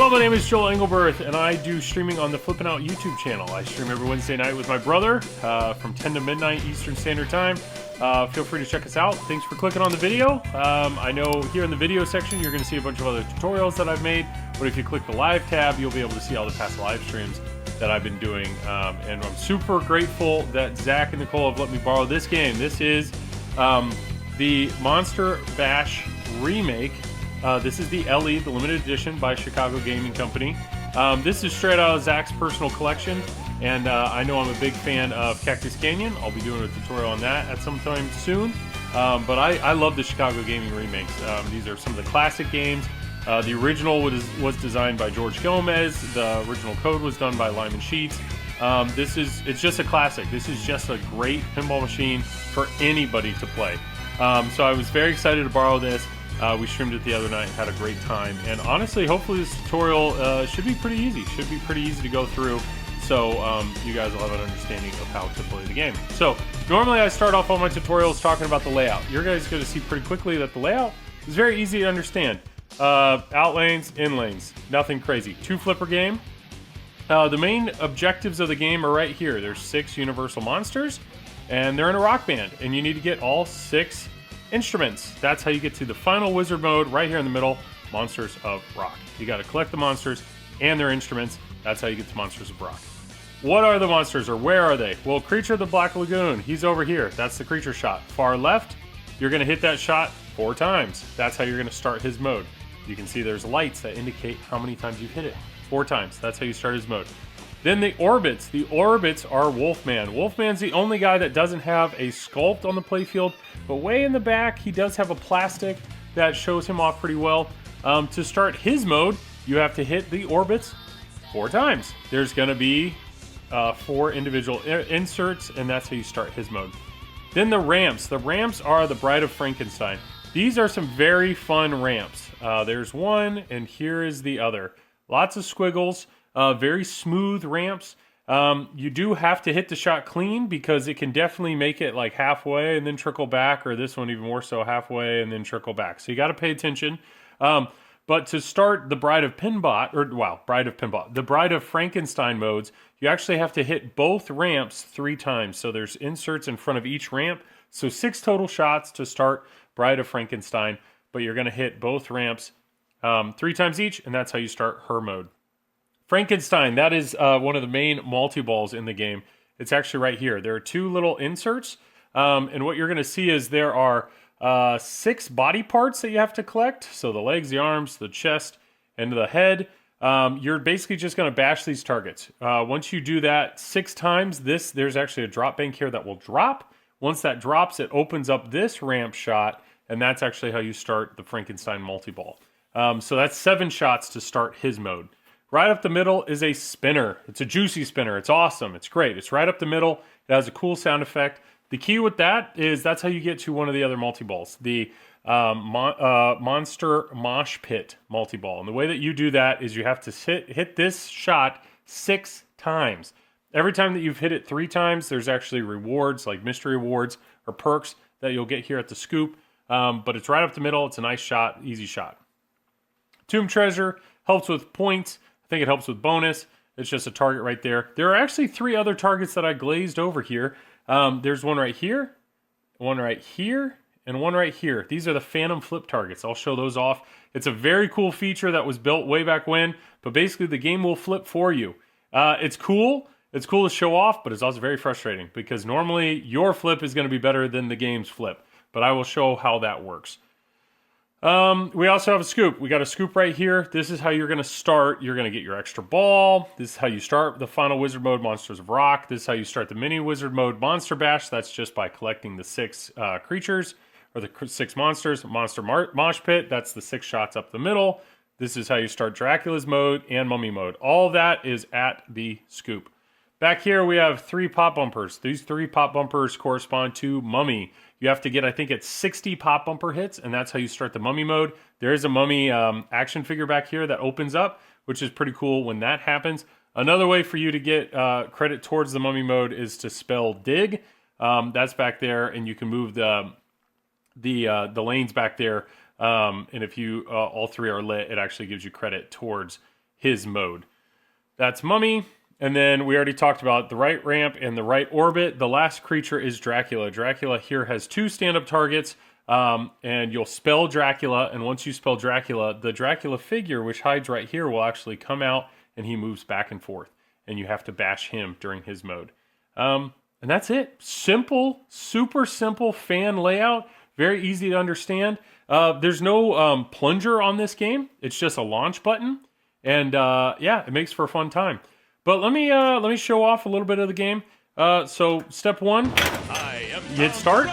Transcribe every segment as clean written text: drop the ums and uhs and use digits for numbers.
Hello, my name is Joel Engelberth, and I do streaming on the Flip N Out YouTube channel. I stream every Wednesday night with my brother from 10 to midnight Eastern Standard Time. Feel free to check us out. Thanks for clicking on the video. I know here in the video section you're going to see a bunch of other tutorials that I've made, but if you click the live tab, you'll be able to see all the past live streams that I've been doing. And I'm super grateful that Zach and Nicole have let me borrow this game. This is the Monster Bash Remake. This is the LE, the limited edition by Chicago Gaming Company. This is straight out of Zach's personal collection, and I know I'm a big fan of Cactus Canyon. I'll be doing a tutorial on that at some time soon. But I love the Chicago Gaming remakes. These are some of the classic games. The original was designed by George Gomez. The original code was done by Lyman Sheets. It's just a classic. This is just a great pinball machine for anybody to play. So I was very excited to borrow this. We streamed it the other night, had a great time, and honestly, hopefully this tutorial should be pretty easy. Should be pretty easy to go through, so you guys will have an understanding of how to play the game. So normally I start off all my tutorials talking about the layout. You're guys going to see pretty quickly that the layout is very easy to understand. Out lanes, in lanes, nothing crazy. 2 flipper game. The main objectives of the game are right here. There's 6 universal monsters, and they're in a rock band, and you need to get all 6 instruments. That's how you get to the final wizard mode right here in the middle, Monsters of Rock. You got to collect the monsters and their instruments. That's how you get to Monsters of Rock. What are the monsters, or where are they? Well, Creature of the Black Lagoon, he's over here. That's the creature shot. Far left, you're going to hit that shot 4 times. That's how you're going to start his mode. You can see there's lights that indicate how many times you've hit it. 4 times. That's how you start his mode. Then the orbits. The orbits are Wolfman. Wolfman's the only guy that doesn't have a sculpt on the playfield, but way in the back, he does have a plastic that shows him off pretty well. To start his mode, you have to hit the orbits 4 times. There's going to be 4 individual inserts, and that's how you start his mode. Then the ramps. The ramps are the Bride of Frankenstein. These are some very fun ramps. There's one, and here is the other. Lots of squiggles. Very smooth ramps. You do have to hit the shot clean because it can definitely make it like halfway and then trickle back, or this one even more so, halfway and then trickle back. So you got to pay attention. But to start the Bride of Pinball, the Bride of Frankenstein modes, you actually have to hit both ramps 3 times. So there's inserts in front of each ramp. So 6 total shots to start Bride of Frankenstein, but you're going to hit both ramps 3 times each, and that's how you start her mode. Frankenstein, that is one of the main multi-balls in the game. It's actually right here. There are 2 little inserts, and what you're going to see is there are 6 body parts that you have to collect. So the legs, the arms, the chest, and the head. You're basically just going to bash these targets. Once you do that 6 times, there's actually a drop bank here that will drop. Once that drops, it opens up this ramp shot, and that's actually how you start the Frankenstein multi-ball. So that's 7 shots to start his mode. Right up the middle is a spinner. It's a juicy spinner. It's awesome. It's great. It's right up the middle. It has a cool sound effect. The key with that is that's how you get to one of the other multi-balls, the Monster Mosh Pit multi-ball. And the way that you do that is you have to hit this shot 6 times. Every time that you've hit it 3 times, there's actually rewards, like mystery rewards or perks that you'll get here at the scoop. But it's right up the middle. It's a nice shot, easy shot. Tomb Treasure helps with points. I think it helps with bonus. It's just a target right there. There are actually 3 other targets that I glazed over here. There's one right here, one right here, and one right here. These are the Phantom Flip targets. I'll show those off. It's a very cool feature that was built way back when, but basically the game will flip for you. It's cool. It's cool to show off, but it's also very frustrating because normally your flip is going to be better than the game's flip, but I will show how that works. We also have a scoop. We got a scoop right here. This is how you're going to start. You're going to get your extra ball. This is how you start the final wizard mode, Monsters of Rock. This is how you start the mini wizard mode, Monster Bash. That's just by collecting the 6 creatures, or the 6 monsters. Monster Mosh Pit, that's the 6 shots up the middle. This is how you start Dracula's mode and Mummy mode. All of that is at the scoop. Back here we have 3 pop bumpers. These 3 pop bumpers correspond to Mummy. You have to get, I think it's 60 pop bumper hits, and that's how you start the Mummy mode. There is a Mummy action figure back here that opens up, which is pretty cool when that happens. Another way for you to get credit towards the Mummy mode is to spell dig. That's back there, and you can move the lanes back there. And if you all 3 are lit, it actually gives you credit towards his mode. That's Mummy. And then we already talked about the right ramp and the right orbit. The last creature is Dracula. Dracula here has 2 stand-up targets, and you'll spell Dracula, and once you spell Dracula, the Dracula figure, which hides right here, will actually come out, and he moves back and forth, and you have to bash him during his mode. And that's it. Simple, super simple fan layout, very easy to understand. There's no plunger on this game. It's just a launch button, and yeah, it makes for a fun time. But let me show off a little bit of the game. So step 1, you hit start,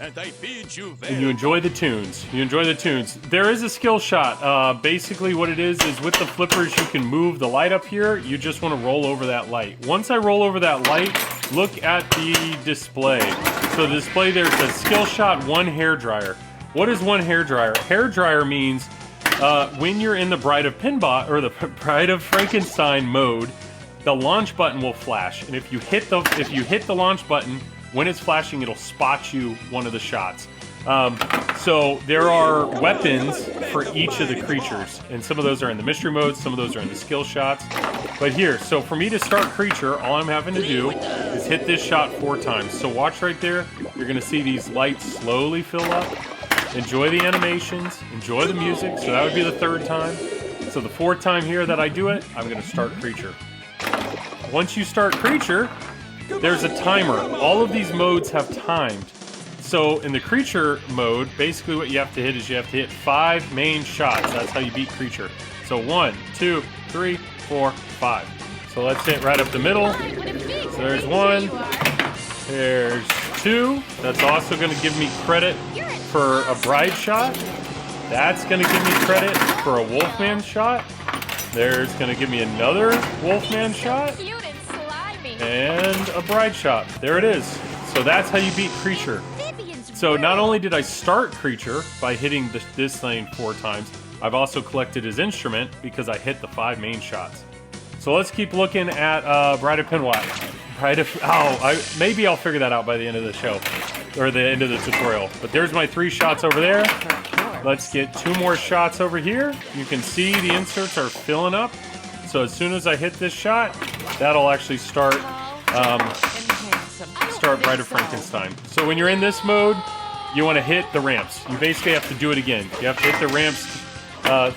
and you enjoy the tunes. There is a skill shot. Basically what it is with the flippers you can move the light up here. You just want to roll over that light. Once I roll over that light, look at the display. So the display there says skill shot 1 hairdryer. What is 1 hairdryer? Hairdryer means when you're in the Bride of Pinball or the Bride of Frankenstein mode, the launch button will flash, and if you hit the launch button when it's flashing, it'll spot you one of the shots. So there are weapons for each of the creatures, and some of those are in the mystery mode, some of those are in the skill shots. But here, so for me to start creature, all I'm having to do is hit this shot 4 times. So watch right there. You're gonna see these lights slowly fill up. Enjoy the animations, enjoy the music. So that would be the 3rd time. So the 4th time here that I do it, I'm gonna start creature. Once you start creature, there's a timer. All of these modes have timed. So in the creature mode, basically what you have to hit is you have to hit 5 main shots. That's how you beat creature. So 1, 2, 3, 4, 5. So let's hit right up the middle. So there's 1. There's 2. That's also going to give me credit for a bride shot. That's going to give me credit for a Wolfman shot. There's going to give me another Wolfman shot. And a bride shot. There it is. So that's how you beat creature. So not only did I start creature by hitting this thing 4 times, I've also collected his instrument because I hit the 5 main shots. So let's keep looking at Bride of Pinball. Maybe I'll figure that out by the end of the show, or the end of the tutorial. But there's my 3 shots over there. Let's get 2 more shots over here. You can see the inserts are filling up. So as soon as I hit this shot, that'll actually start Bride of Frankenstein. So when you're in this mode, you want to hit the ramps. You basically have to do it again. You have to hit the ramps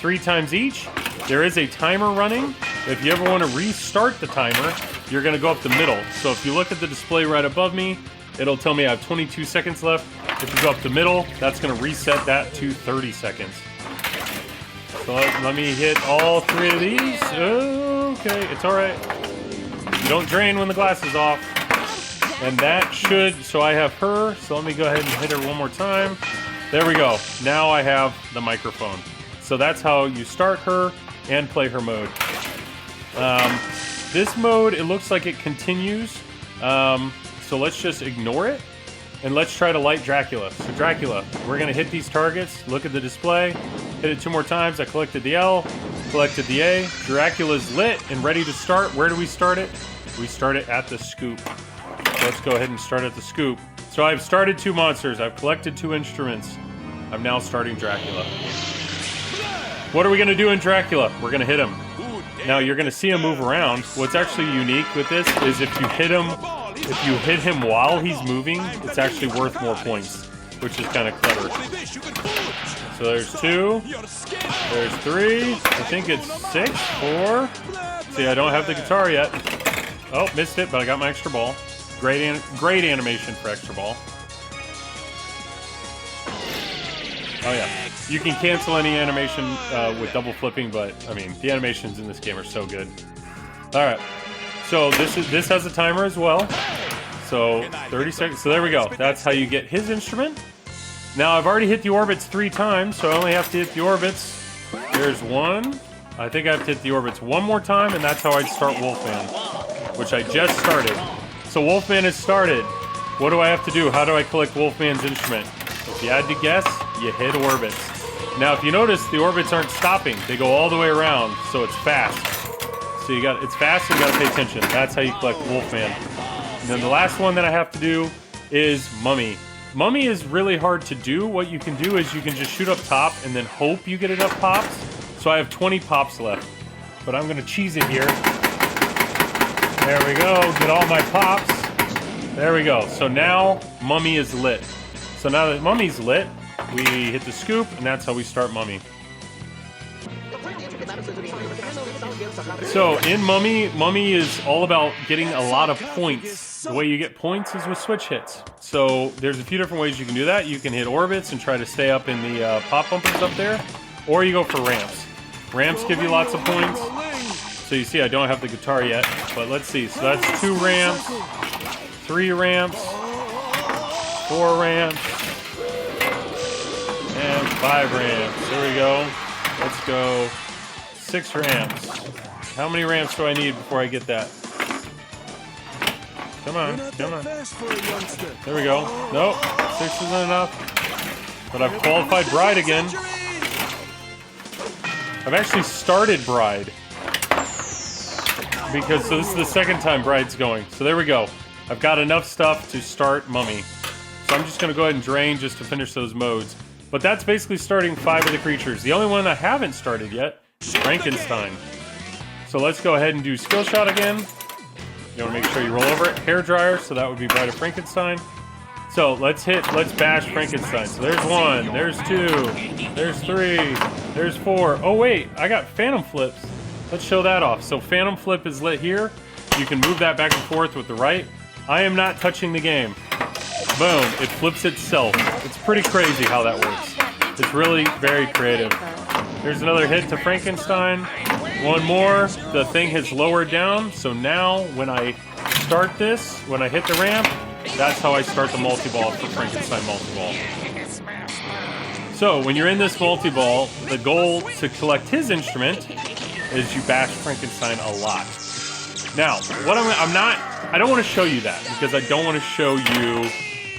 3 times each. There is a timer running. If you ever want to restart the timer, you're going to go up the middle. So if you look at the display right above me, it'll tell me I have 22 seconds left. If you go up the middle, that's going to reset that to 30 seconds. So let me hit all 3 of these. Okay, it's alright. You don't drain when the glass is off. And that should, so I have her, so let me go ahead and hit her one more time. There we go. Now I have the microphone. So that's how you start her and play her mode. This mode, it looks like it continues. So let's just ignore it. And let's try to light Dracula. So Dracula, we're gonna hit these targets, look at the display, hit it 2 more times. I collected the L, collected the A. Dracula's lit and ready to start. Where do we start it? We start it at the scoop. Let's go ahead and start at the scoop. So I've started 2 monsters, I've collected 2 instruments. I'm now starting Dracula. What are we gonna do in Dracula? We're gonna hit him. Now you're gonna see him move around. What's actually unique with this is if you hit him while he's moving, it's actually worth more points, which is kind of clever. So there's 2, there's 3, I think it's 6, 4. See, I don't have the guitar yet. Oh, missed it, but I got my extra ball. Great animation for extra ball. Oh yeah, you can cancel any animation with double flipping, but I mean the animations in this game are so good. All right, so this has a timer as well. So 30 seconds. So there we go. That's how you get his instrument. Now I've already hit the orbits 3 times, so I only have to hit the orbits. There's 1. I think I have to hit the orbits 1 more time, and that's how I'd start Wolfman, which I just started. So Wolfman is started. What do I have to do? How do I collect Wolfman's instrument? If you had to guess, you hit orbits. Now if you notice, the orbits aren't stopping. They go all the way around, so it's fast. So it's fast and you gotta pay attention. That's how you collect Wolfman. And then the last one that I have to do is Mummy. Mummy is really hard to do. What you can do is you can just shoot up top and then hope you get enough pops. So I have 20 pops left. but I'm gonna cheese it here. There we go, get all my pops. There we go, so now Mummy is lit. So now that Mummy's lit, we hit the scoop, and that's how we start Mummy. So in Mummy is all about getting a lot of points. The way you get points is with switch hits. So there's a few different ways you can do that. You can hit orbits and try to stay up in the pop bumpers up there, or you go for ramps. Ramps give you lots of points. So you see I don't have the guitar yet, but let's see. So that's 2 ramps, 3 ramps, 4 ramps, and 5 ramps. There we go. Let's go 6 ramps. How many ramps do I need before I get that? Come on, come on. There we go. Nope, 6 isn't enough. But I've qualified Bride again. I've actually started Bride. Because, so this is the second time Bride's going. So there we go. I've got enough stuff to start Mummy. So I'm just going to go ahead and drain just to finish those modes. But that's basically starting 5 of the creatures. The only one I haven't started yet is Frankenstein. So let's go ahead and do Skill Shot again. You want to make sure you roll over it. Hair Dryer, so that would be Bride of Frankenstein. So let's bash Frankenstein. So there's 1, there's 2, there's 3, there's 4. Oh wait, I got Phantom Flips. Let's show that off. So Phantom Flip is lit here. You can move that back and forth with the right. I am not touching the game. Boom, it flips itself. It's pretty crazy how that works. It's really very creative. There's another hit to Frankenstein. 1 more. The thing has lowered down. So now when I start this, when I hit the ramp, that's how I start the multi-ball for Frankenstein multi-ball. So when you're in this multi-ball, the goal to collect his instrument is you bash Frankenstein a lot. Now, what I don't want to show you that because I don't want to show you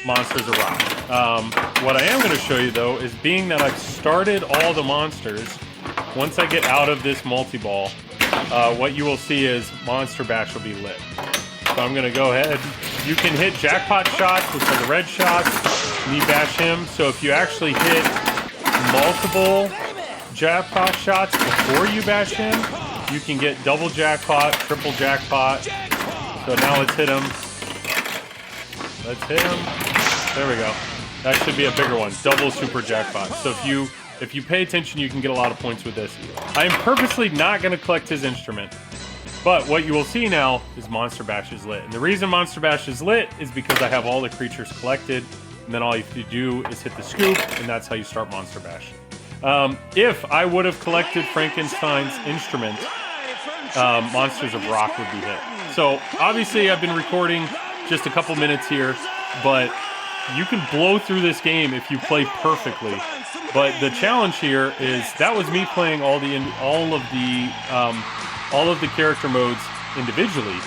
Monsters of Rock. What I am going to show you though is being that I've started all the monsters, once I get out of this multi-ball, what you will see is Monster Bash will be lit. So I'm going to go ahead. You can hit jackpot shots, which are the red shots, and you bash him. So if you actually hit multiple jackpot shots before you bash him, you can get double jackpot, triple jackpot. So now let's hit him. Let's hit him. There we go. That should be a bigger one. Double super jackpot. So if you pay attention, you can get a lot of points with this. I am purposely not going to collect his instrument. But what you will see now is Monster Bash is lit. And the reason Monster Bash is lit is because I have all the creatures collected. And then all you have to do is hit the scoop, and that's how you start Monster Bash. If I would have collected Frankenstein's instrument, Monsters of Rock would be hit. So obviously I've been recording just a couple minutes here, but you can blow through this game if you play perfectly. But the challenge here is that was me playing all of the character modes individually.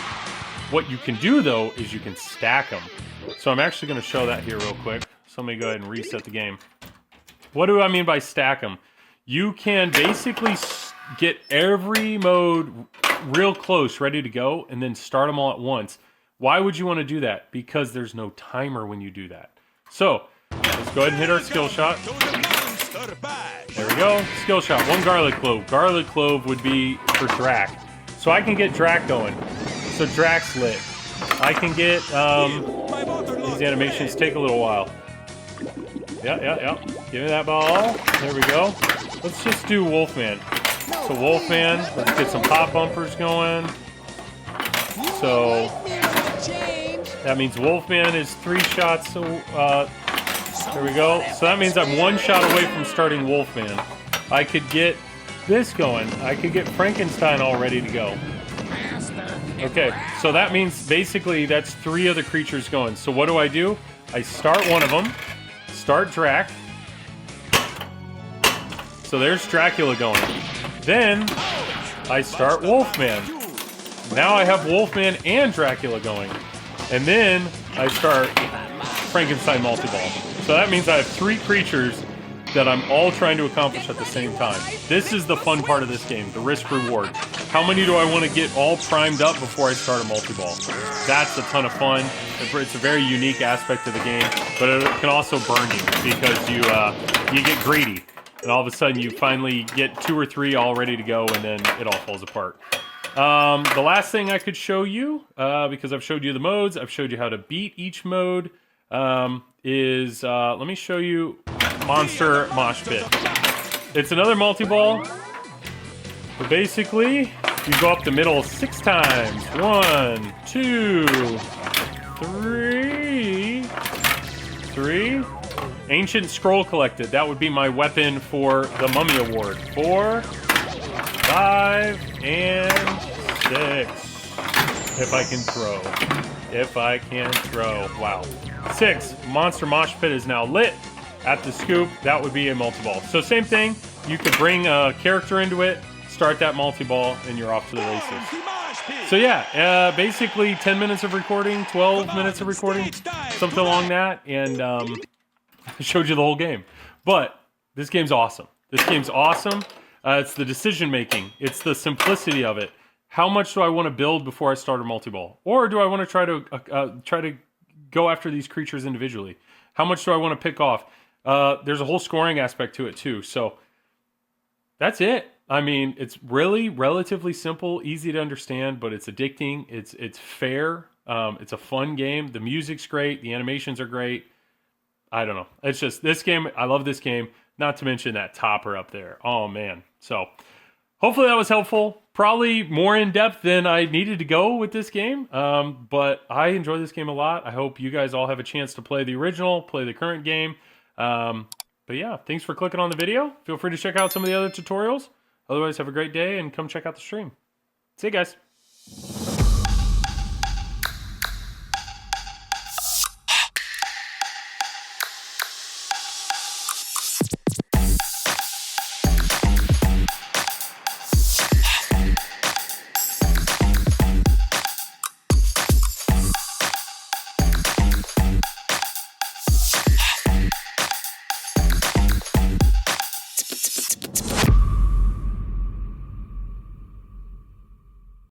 What you can do though is you can stack them. So I'm actually going to show that here real quick. So let me go ahead and reset the game. What do I mean by stack them? You can basically get every mode real close, ready to go, and then start them all at once. Why would you want to do that? Because there's no timer when you do that. So let's go ahead and hit our skill shot. There we go. Skill shot. 1 garlic clove. Garlic clove would be for Drac. So I can get Drac going. So Drac's lit. I can get these animations take a little while. Yeah. Give me that ball. There we go. Let's just do Wolfman. So Wolfman, let's get some pop bumpers going. So that means Wolfman is 3 shots. So there we go. So that means I'm 1 shot away from starting Wolfman. I could get this going. I could get Frankenstein all ready to go. Okay, so that means basically that's 3 of the creatures going. So what do? I start one of them. Start Drac. So there's Dracula going. Then I start Wolfman. Now I have Wolfman and Dracula going. And then I start Frankenstein multi-ball. So that means I have 3 creatures that I'm all trying to accomplish at the same time. This is the fun part of this game, the risk-reward. How many do I want to get all primed up before I start a multi-ball? That's a ton of fun. It's a very unique aspect of the game, but it can also burn you because you get greedy. and all of a sudden you finally get 2 or 3 all ready to go, and then it all falls apart. The last thing I could show you, because I've showed you the modes, I've showed you how to beat each mode, is let me show you Monster Mosh Pit. It's another multi-ball, but basically you go up the middle 6 times. 1, 2, 3. Ancient Scroll collected. That would be my weapon for the Mummy Award. 4, 5, and 6. If I can throw. If I can throw. Wow. 6. Monster Mosh Pit is now lit at the scoop. That would be a multi-ball. So same thing. You could bring a character into it, start that multi-ball, and you're off to the races. So yeah, basically 10 minutes of recording, 12 minutes of recording, something along that, and I showed you the whole game. But this game's awesome. This game's awesome. It's the decision making. It's the simplicity of it. How much do I want to build before I start a multi-ball? Or do I want to try to go after these creatures individually? How much do I want to pick off? There's a whole scoring aspect to it too. So that's it. I mean, it's really relatively simple, easy to understand, but it's addicting. It's fair. It's a fun game. The music's great. The animations are great. I don't know. It's just this game. I love this game. Not to mention that topper up there. Oh, man. So hopefully that was helpful. Probably more in-depth than I needed to go with this game. But I enjoy this game a lot. I hope you guys all have a chance to play the original, play the current game. But yeah, thanks for clicking on the video. Feel free to check out some of the other tutorials. Otherwise, have a great day and come check out the stream. See you guys.